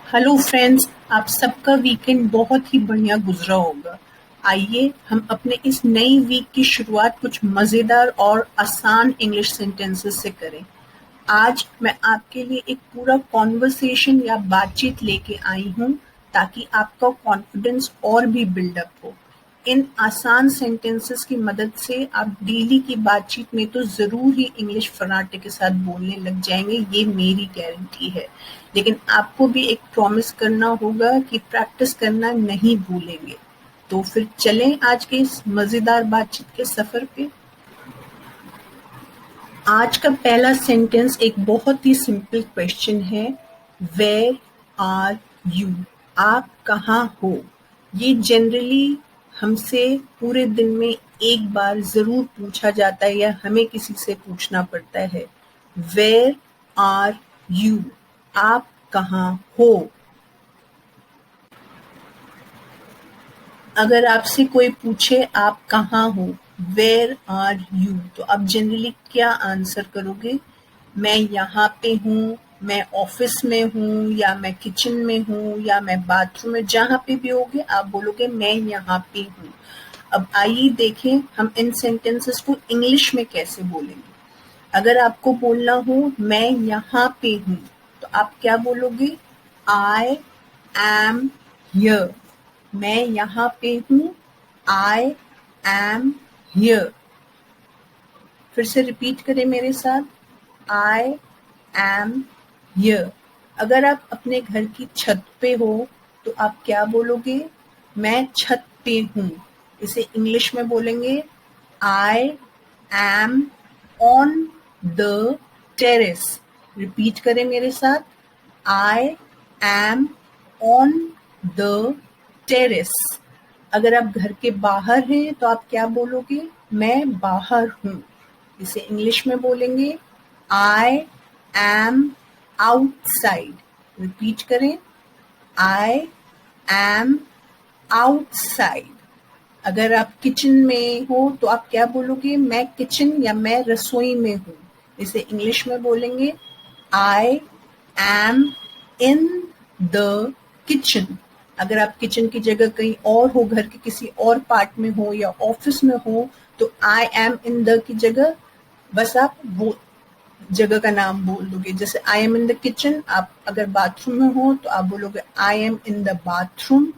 Hello friends, आप सबका weekend बहुत ही बढ़िया गुजरा होगा। आइए हम अपने इस नई वीक की शुरुआत कुछ मज़ेदार और आसान इंग्लिश सेंटेंसेस से करें। आज मैं आपके लिए एक पूरा कॉन्वर्सेशन या बातचीत लेके आई हूँ ताकि आपका कॉन्फिडेंस और भी बिल्डअप हो। इन आसान सेंटेंसेस की मदद से आप डेली की बातचीत में तो ज़रूर ही इंग्लिश फर्राटे के साथ बोलने लग जाएंगे, ये मेरी गारंटी है। लेकिन आपको भी एक प्रॉमिस करना होगा कि प्रैक्टिस करना नहीं भूलेंगे। तो फिर चलें आज के इस मज़ेदार बातचीत के सफ़र पे। आज का पहला सेंटेंस एक बहुत ही सिंपल क्वेश्चन है। Where are you? आप कहाँ हो? ये जनरली हमसे पूरे दिन में एक बार जरूर पूछा जाता है या हमें किसी से पूछना पड़ता है। Where are you? आप कहाँ हो? अगर आपसे कोई पूछे आप कहाँ हो, वेयर आर यू, तो आप जनरली क्या आंसर करोगे? मैं यहाँ पे हूँ, मैं ऑफिस में हूँ, या मैं किचन में हूँ, या मैं बाथरूम में, जहाँ पे भी होगे आप बोलोगे मैं यहाँ पे हूँ। अब आइए देखें हम इन सेंटेंसेस को इंग्लिश में कैसे बोलेंगे। अगर आपको बोलना हो मैं यहाँ पे हूँ, तो आप क्या बोलोगे? I am here. मैं यहाँ पे हूँ, आई एम हियर। फिर से रिपीट करें मेरे साथ, आई एम हियर। अगर आप अपने घर की छत पे हो तो आप क्या बोलोगे? मैं छत पे हूँ। इसे इंग्लिश में बोलेंगे I am on the terrace. Repeat करें मेरे साथ, I am on the terrace. अगर आप घर के बाहर हैं तो आप क्या बोलोगे? मैं बाहर हूँ। इसे इंग्लिश में बोलेंगे आई एम आउटसाइड। रिपीट करें, आई एम आउटसाइड। अगर आप किचन में हो तो आप क्या बोलोगे? मैं किचन या मैं रसोई में हूँ। इसे इंग्लिश में बोलेंगे I am in the kitchen. अगर आप किचन की जगह कहीं और हो, घर के किसी और पार्ट में हो या ऑफिस में हो, तो I am in the key जगह बस आप वो जगह का नाम बोल दोगे। जैसे I am in the kitchen, आप अगर बाथरूम में हो तो आप बोलोगे I am in the bathroom,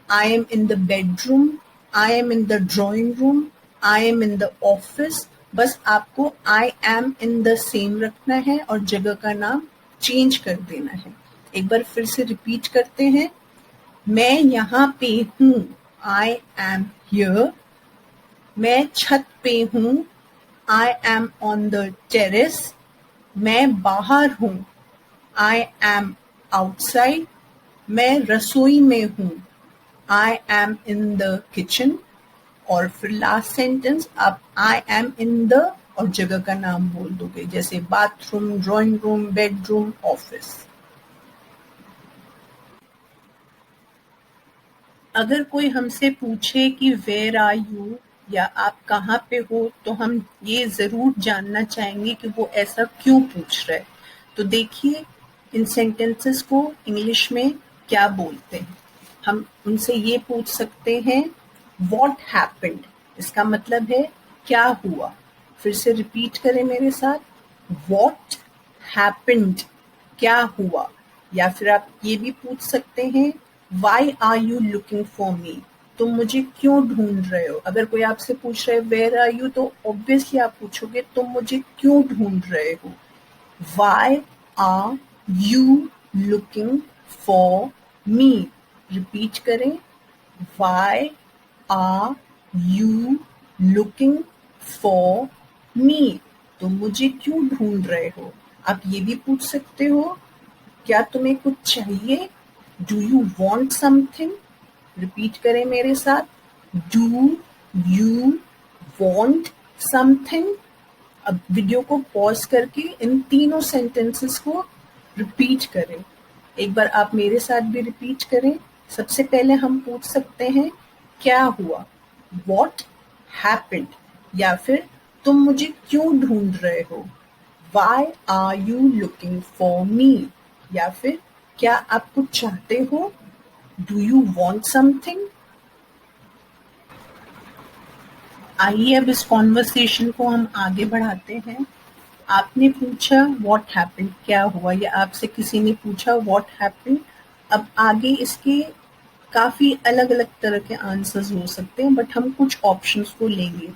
I am in the bedroom, I am in the drawing room, I am in the office. बस आपको I am in the same रखना है और जगह का नाम चेंज कर देना है। एक बार फिर से रिपीट करते हैं, मैं यहाँ पे हूँ, आई एम हियर। मैं छत पे हूँ, I am on the terrace. मैं बाहर हूँ, आई एम आउटसाइड। मैं रसोई में हूँ, I am in the kitchen. और फिर लास्ट सेंटेंस आप आई एम इन द और जगह का नाम बोल दोगे, जैसे bathroom, drawing room, bedroom, office. अगर कोई हमसे पूछे कि वेयर आर यू या आप कहाँ पे हो, तो हम ये ज़रूर जानना चाहेंगे कि वो ऐसा क्यों पूछ रहा है। तो देखिए इन सेंटेंसेस को इंग्लिश में क्या बोलते हैं। हम उनसे ये पूछ सकते हैं व्हाट हैपेंड। इसका मतलब है क्या हुआ। फिर से रिपीट करें मेरे साथ, व्हाट हैपेंड, क्या हुआ। या फिर आप ये भी पूछ सकते हैं why are you looking for me, तुम मुझे क्यों ढूंढ रहे हो। अगर कोई आपसे पूछ रहे वेयर आर यू, तो ऑब्वियसली आप पूछोगे तुम मुझे क्यों ढूंढ रहे हो। Why are you looking for me. Repeat करें, why are you looking for me, तुम मुझे क्यों ढूंढ रहे हो। आप ये भी पूछ सकते हो, क्या तुम्हें कुछ चाहिए? Do you want something. Repeat करें मेरे साथ, डू यू वॉन्ट समथिंग। अब वीडियो को पॉज करके इन तीनों सेंटेंसेस को रिपीट करें। एक बार आप मेरे साथ भी रिपीट करें। सबसे पहले हम पूछ सकते हैं क्या हुआ, वॉट हैपेंड, या फिर तुम मुझे क्यों ढूंढ रहे हो, why are you looking for me, या फिर क्या आप कुछ चाहते हो? Do you want something? आइए अब इस कॉन्वर्सेशन को हम आगे बढ़ाते हैं। आपने पूछा व्हाट हैपेंड, क्या हुआ, या आपसे किसी ने पूछा व्हाट हैपेंड। अब आगे इसके काफी अलग अलग तरह के आंसर्स हो सकते हैं, बट हम कुछ ऑप्शंस को लेंगे।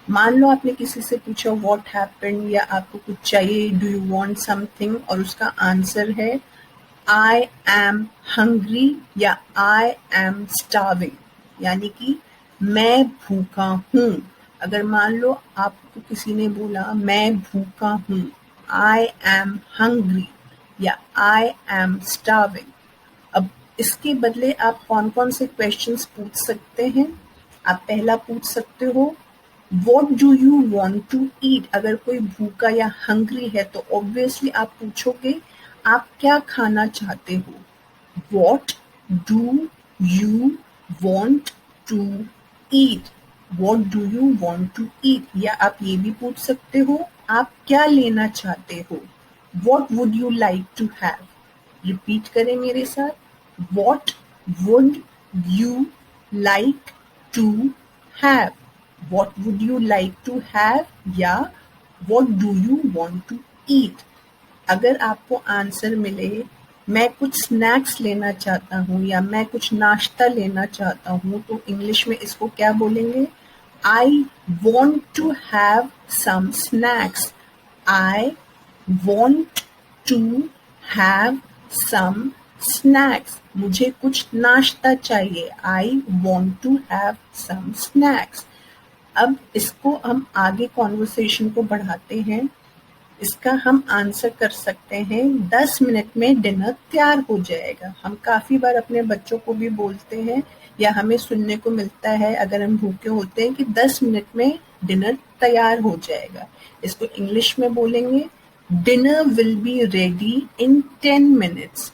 मान लो आपने किसी से पूछा व्हाट हैपेंड, या आपको कुछ चाहिए, डू यू वांट समथिंग, और उसका आंसर है आई एम हंग्री या आई एम स्टार्विंग, यानी कि मैं भूखा हूँ। अगर मान लो आपको किसी ने बोला मैं भूखा हूँ, आई एम हंग्री या आई एम स्टार्विंग, अब इसके बदले आप कौन-कौन से क्वेश्चंस पूछ सकते हैं? आप पहला पूछ सकते हो what do you want to eat. अगर कोई भूखा या हंग्री है तो ऑब्वियसली आप पूछोगे आप क्या खाना चाहते हो। What do you want to eat, what do you want to eat. या आप ये भी पूछ सकते हो आप क्या लेना चाहते हो, what would you like to have. Repeat करें मेरे साथ, what would you like to have, what would you like to have या what do you want to eat। अगर आपको आंसर मिले मैं कुछ स्नैक्स लेना चाहता हूँ या मैं कुछ नाश्ता लेना चाहता हूँ, तो इंग्लिश में इसको क्या बोलेंगे? I want to have some snacks, I want to have some snacks, मुझे कुछ नाश्ता चाहिए, I want to have some snacks. अब इसको हम आगे कॉन्वर्सेशन को बढ़ाते हैं। इसका हम आंसर कर सकते हैं 10 मिनट में डिनर तैयार हो जाएगा। हम काफ़ी बार अपने बच्चों को भी बोलते हैं या हमें सुनने को मिलता है अगर हम भूखे होते हैं कि 10 मिनट में डिनर तैयार हो जाएगा। इसको इंग्लिश में बोलेंगे dinner will be ready in 10 minutes.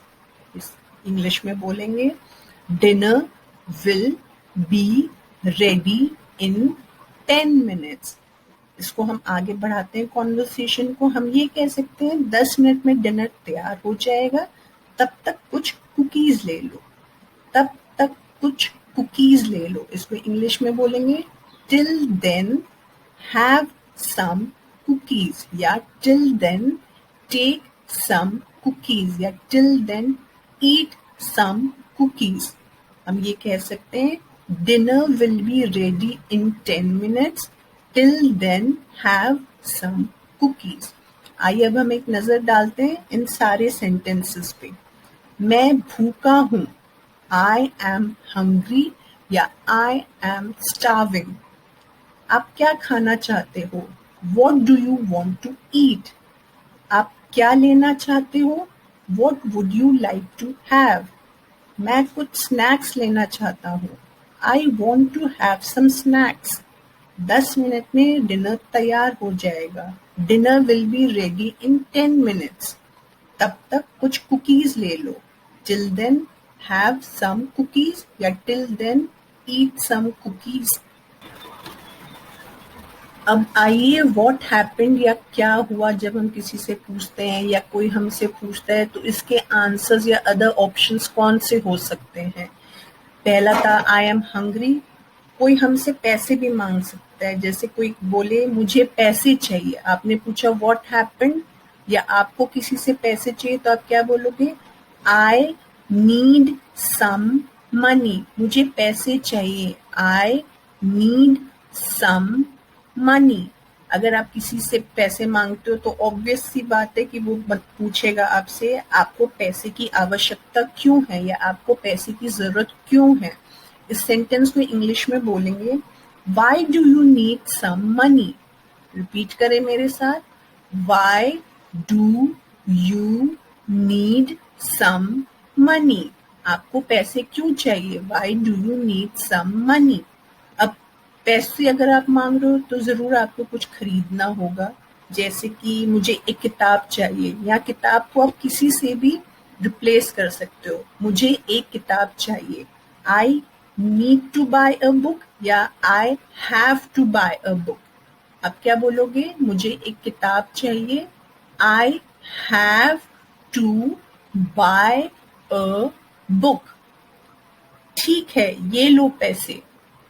English में बोलेंगे dinner will be ready in 10 minutes. इसको हम आगे बढ़ाते हैं कॉन्वर्सेशन को। हम ये कह सकते हैं 10 मिनट में डिनर तैयार हो जाएगा, तब तक कुछ कुकीज ले लो, तब तक कुछ कुकीज ले लो। इसको इंग्लिश में बोलेंगे till then have some cookies या till then take some cookies या till then eat some cookies. हम ये कह सकते हैं dinner will be ready in 10 minutes, till then have some cookies. आइए अब हम एक नजर डालते हैं इन सारे सेंटेंसेस पे। मैं भूखा हूँ, आई एम हंग्री या आई एम स्टार्विंग। आप क्या खाना चाहते हो, what do you want to eat. आप क्या लेना चाहते हो, what would you like to have. मैं कुछ स्नैक्स लेना चाहता हूँ, I want to have some snacks. 10 minute में डिनर तैयार हो जाएगा, dinner will be ready in 10 minutes. तब तक कुछ कुकीज ले लो, till then have some cookies या till then eat some cookies. अब आइए व्हाट हैपेंड या क्या हुआ जब हम किसी से पूछते हैं या कोई हमसे पूछता है तो इसके आंसर्स या अदर ऑप्शंस कौन से हो सकते हैं। पहला था आई एम हंग्री, कोई हमसे पैसे भी मांग सकता है, जैसे कोई बोले मुझे पैसे चाहिए। आपने पूछा व्हाट हैपेंड या आपको किसी से पैसे चाहिए तो आप क्या बोलोगे? आई नीड सम मनी, मुझे पैसे चाहिए, आई नीड सम मनी। अगर आप किसी से पैसे मांगते हो तो ऑब्वियस सी बात है कि वो पूछेगा आपसे आपको पैसे की आवश्यकता क्यों है या आपको पैसे की जरूरत क्यों है। इस सेंटेंस को इंग्लिश में बोलेंगे why do you need some money. Repeat करें मेरे साथ, why do you need some money. आपको पैसे क्यों चाहिए, why do you need some money. अब पैसे अगर आप मांग रहे हो तो जरूर आपको कुछ खरीदना होगा, जैसे कि मुझे एक किताब चाहिए, या किताब को आप किसी से भी रिप्लेस कर सकते हो, मुझे एक किताब चाहिए, I need to buy a book या I have to buy a book. अब क्या बोलोगे? मुझे एक किताब चाहिए, I have to buy a book. ठीक है, ये लो पैसे।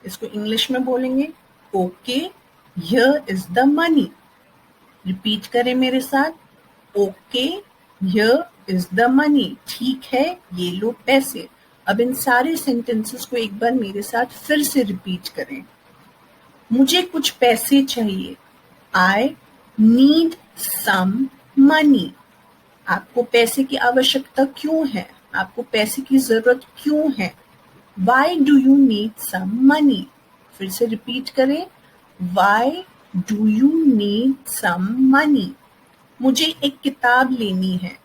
इसको इंग्लिश में बोलेंगे okay, here is the money. Repeat करें मेरे साथ, okay, here is the money. ठीक है, ये लो पैसे। अब इन सारे सेंटेंसेस को एक बार मेरे साथ फिर से रिपीट करें। मुझे कुछ पैसे चाहिए। I need some money. आपको पैसे की आवश्यकता क्यों है? आपको पैसे की जरूरत क्यों है? Why do you need some money? फिर से रिपीट करें, Why do you need some money? मुझे एक किताब लेनी है।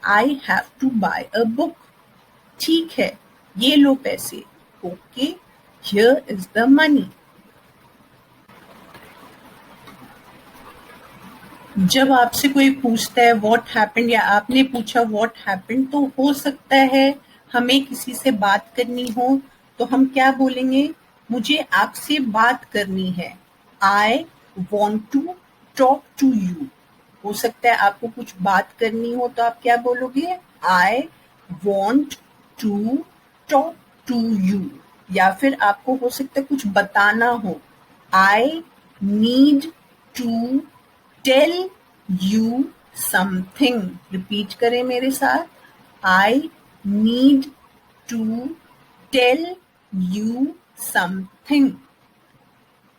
I have to buy a book. ठीक है, ये लो पैसे। Okay, here is the money. जब आपसे कोई पूछता है व्हाट हैपेंड या आपने पूछा व्हाट हैपेंड, तो हो सकता है हमें किसी से बात करनी हो, तो हम क्या बोलेंगे? मुझे आपसे बात करनी है। I want to talk to you. हो सकता है आपको कुछ बात करनी हो तो आप क्या बोलोगे? I want to talk to you. या फिर आपको हो सकता है कुछ बताना हो। I need to tell you something. Repeat करें मेरे साथ, I need to tell you something.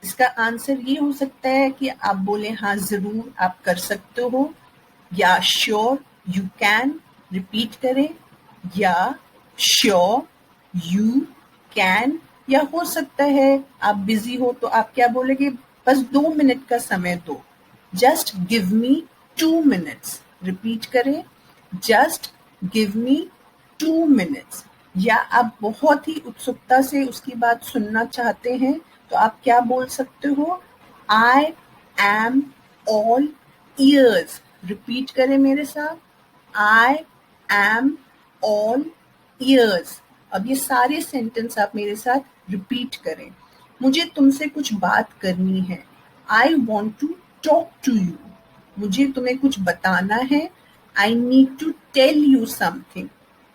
इसका आंसर ये हो सकता है कि आप बोले हाँ जरूर आप कर सकते हो, या श्योर यू कैन। रिपीट करें, या श्योर यू कैन। या हो सकता है आप बिजी हो तो आप क्या बोलेंगे? बस 2 मिनट का समय दो। Just give me 2 minutes. Repeat करें, जस्ट गिव मी 2 मिनट्स। या आप बहुत ही उत्सुकता से उसकी बात सुनना चाहते हैं तो आप क्या बोल सकते हो? I am all years. Repeat करें मेरे साथ, आई एम ऑल ईयर्स। अब ये सारे सेंटेंस आप मेरे साथ रिपीट करें। मुझे तुमसे कुछ बात करनी है। I want to talk to you. मुझे तुम्हें कुछ बताना है। I need to tell you something.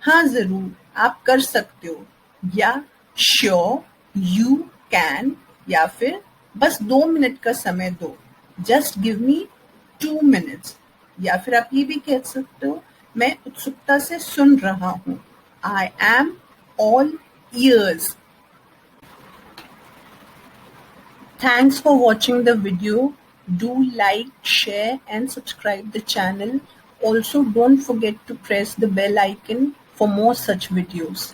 हाँ जरूर आप कर सकते हो, या श्योर यू कैन। या फिर बस 2 मिनट का समय दो, जस्ट गिव मी 2 मिनट्स। या फिर आप ये भी कह सकते हो, मैं उत्सुकता से सुन रहा हूँ। I am all years. Thanks for watching the video. Do like, share and subscribe the channel. Also don't forget to press the bell icon for more such videos.